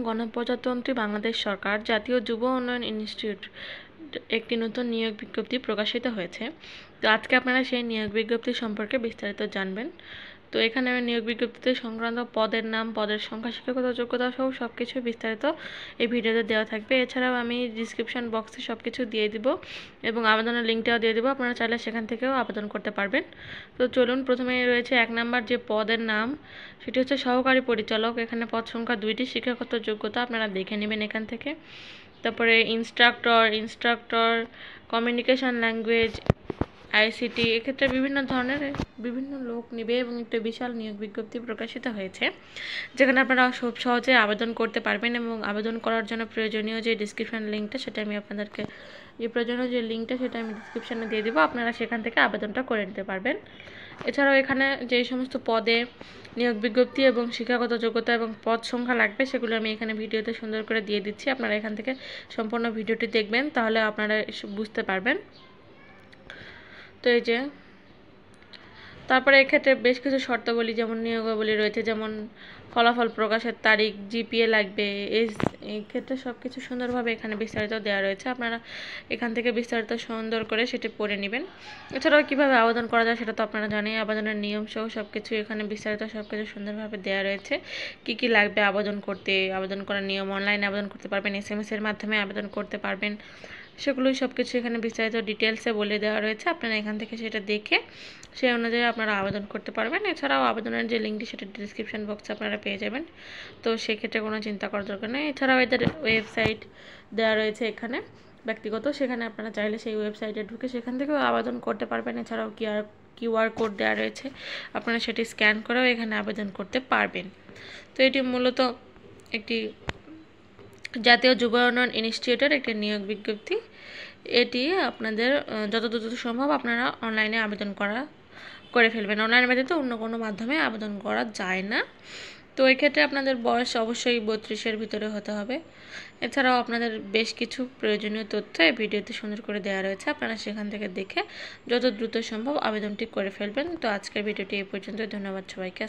গণপ্রজাতন্ত্রী বাংলাদেশ সরকার জাতীয় যুব উন্নয়ন ইনস্টিটিউট একটি নতুন নিয়োগ বিজ্ঞপ্তি প্রকাশিত হয়েছে। তো আজকে আপনারা সেই নিয়োগ বিজ্ঞপ্তি সম্পর্কে বিস্তারিত জানবেন। তো এখানে নিয়োগ বিজ্ঞপ্তিতে সংক্রান্ত পদের নাম, পদের সংখ্যা, শিক্ষাগত যোগ্যতা সহ সবকিছু বিস্তারিত এই ভিডিওতে দেওয়া থাকবে। এছাড়াও আমি ডিসক্রিপশন বক্সে সবকিছু দিয়ে দিব এবং আবেদনের লিঙ্কটাও দিয়ে দিব, আপনারা চাইলে সেখান থেকেও আবেদন করতে পারবেন। তো চলুন, প্রথমে রয়েছে 1 নাম্বার যে পদের নাম, সেটি হচ্ছে সহকারী পরিচালক। এখানে পদ সংখ্যা 2টি, শিক্ষাগত যোগ্যতা আপনারা দেখে নেবেন এখান থেকে। তারপরে ইনস্ট্রাক্টর কমিউনিকেশন ল্যাঙ্গুয়েজ, আইসিটি, এক্ষেত্রে বিভিন্ন লোক নেবে এবং একটা বিশাল নিয়োগ বিজ্ঞপ্তি প্রকাশিত হয়েছে, যেখানে আপনারা খুব সহজে আবেদন করতে পারবেন। এবং আবেদন করার জন্য প্রয়োজনীয় যে ডিসক্রিপশন লিঙ্কটা সেটা আমি আপনাদেরকে সেটা আমি ডিসক্রিপশানে দিয়ে দেবো, আপনারা সেখান থেকে আবেদনটা করে নিতে পারবেন। এছাড়াও এখানে যে সমস্ত পদে নিয়োগ বিজ্ঞপ্তি এবং শিক্ষাগত যোগ্যতা এবং পদ সংখ্যা লাগবে সেগুলো আমি এখানে ভিডিওতে সুন্দর করে দিয়ে দিচ্ছি। আপনারা এখান থেকে সম্পূর্ণ ভিডিওটি দেখবেন, তাহলে আপনারা বুঝতে পারবেন। তো এই যে তারপরে এক্ষেত্রে বেশ কিছু শর্তাবলী যেমন নিয়োগাবলী রয়েছে, যেমন ফলাফল প্রকাশের তারিখ, জিপিএ লাগবে, এই ক্ষেত্রে সব কিছু সুন্দরভাবে এখানে বিস্তারিত দেওয়া রয়েছে। আপনারা এখান থেকে বিস্তারিত সুন্দর করে সেটি পড়ে নেবেন। এছাড়াও কীভাবে আবেদন করা যায় সেটা তো আপনারা জানেন, আবেদনের নিয়ম সহ সব কিছু এখানে বিস্তারিত সব কিছু সুন্দরভাবে দেওয়া রয়েছে। কি কি লাগবে আবেদন করতে, আবেদন করার নিয়ম, অনলাইনে আবেদন করতে পারবেন, SMS এর মাধ্যমে আবেদন করতে পারবেন, সেগুলোই সব কিছু এখানে বিস্তারিত ডিটেলসে বলে দেওয়া রয়েছে। আপনারা এখান থেকে সেটা দেখে সেই অনুযায়ী আপনারা আবেদন করতে পারবেন। এছাড়াও আবেদনের যে লিঙ্কটি সেটা ডিসক্রিপশন বক্সে আপনারা পেয়ে যাবেন, তো সেক্ষেত্রে কোনো চিন্তা করার দরকার নেই। এছাড়াও এদের ওয়েবসাইট দেওয়া রয়েছে এখানে ব্যক্তিগত, সেখানে আপনারা চাইলে সেই ওয়েবসাইটে ঢুকে সেখান থেকেও আবেদন করতে পারবেন। এছাড়াও কিউআর কোড দেওয়া রয়েছে, আপনারা সেটি স্ক্যান করেও এখানে আবেদন করতে পারবেন। তো এটি মূলত একটি জাতীয় যুব উন্নয়ন ইনস্টিটিউটের একটি নিয়োগ বিজ্ঞপ্তি। এটি আপনাদের যত দ্রুত সম্ভব আপনারা অনলাইনে আবেদন করে ফেলবেন। অনলাইনের ব্যতীত অন্য কোনো মাধ্যমে আবেদন করা যায় না। তো এক্ষেত্রে আপনাদের বয়স অবশ্যই 32-এর ভিতরে হতে হবে। এছাড়াও আপনাদের বেশ কিছু প্রয়োজনীয় তথ্য এই ভিডিওতে সুন্দর করে দেওয়া রয়েছে, আপনারা সেখান থেকে দেখে যত দ্রুত সম্ভব আবেদনটি করে ফেলবেন। তো আজকের ভিডিওটি এই পর্যন্ত। ধন্যবাদ সবাইকে।